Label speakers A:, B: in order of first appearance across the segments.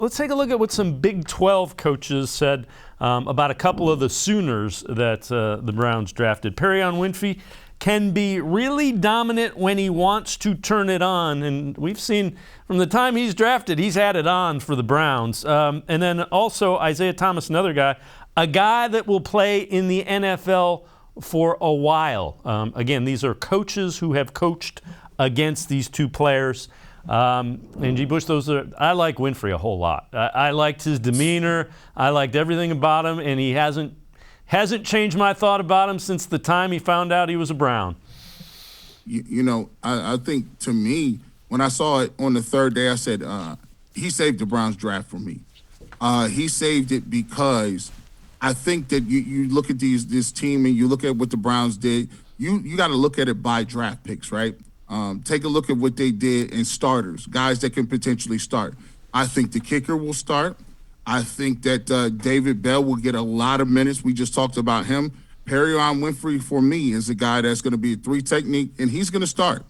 A: let's take a look at what some Big 12 coaches said about a couple of the Sooners that the Browns drafted. Perrion Winfrey can be really dominant when he wants to turn it on, and we've seen from the time he's drafted, he's had it on for the Browns. And then also Isaiah Thomas, another guy, a guy that will play in the NFL for a while. Again, these are coaches who have coached against these two players. And G. Bush, I like Winfrey a whole lot. I liked his demeanor. I liked everything about him, and he hasn't changed my thought about him since the time he found out he was a Brown.
B: I think, to me, when I saw it on the third day, I said, he saved the Browns draft for me. He saved it because I think that you look at this team and you look at what the Browns did, you got to look at it by draft picks, right? Take a look at what they did in starters, guys that can potentially start. I think the kicker will start. I think that David Bell will get a lot of minutes. We just talked about him. Perrion Winfrey, for me, is a guy that's going to be a 3 technique, and he's going to start.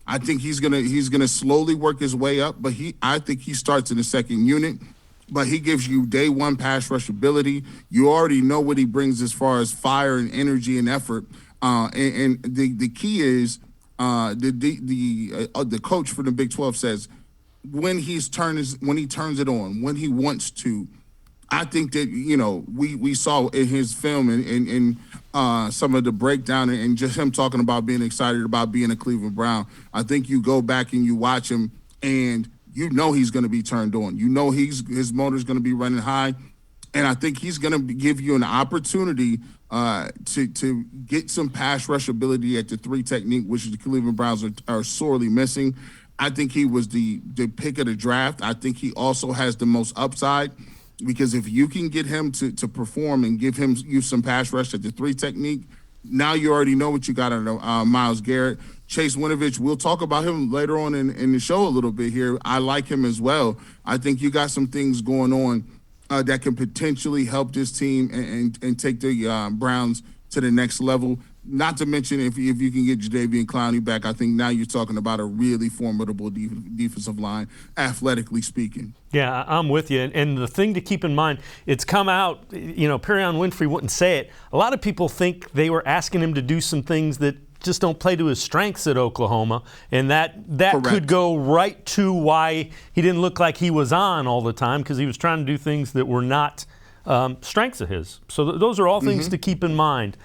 B: I think he's gonna slowly work his way up, but I think he starts in the second unit. But he gives you day one pass rush ability. You already know what he brings as far as fire and energy and effort. And the key is the coach for the Big 12 says when he turns it on, when he wants to. I think that, we saw in his film and some of the breakdown and just him talking about being excited about being a Cleveland Brown. I think you go back and you watch him and he's going to be turned on. His motor's going to be running high. And I think he's going to give you an opportunity to get some pass rush ability at the 3 technique, which the Cleveland Browns are sorely missing. I think he was the pick of the draft. I think he also has the most upside, because if you can get him to perform and give him some pass rush at the 3 technique, now you already know what you got out of Myles Garrett. Chase Winovich, we'll talk about him later on in the show a little bit here. I like him as well. I think you got some things going on that can potentially help this team and take the Browns to the next level. Not to mention, if you can get Jadeveon Clowney back, I think now you're talking about a really formidable defensive line, athletically speaking.
A: Yeah, I'm with you. And the thing to keep in mind, it's come out, Perrion Winfrey wouldn't say it. A lot of people think they were asking him to do some things that just don't play to his strengths at Oklahoma, and that could go right to why he didn't look like he was on all the time, because he was trying to do things that were not strengths of his. So those are all things to keep in mind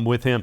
A: with him.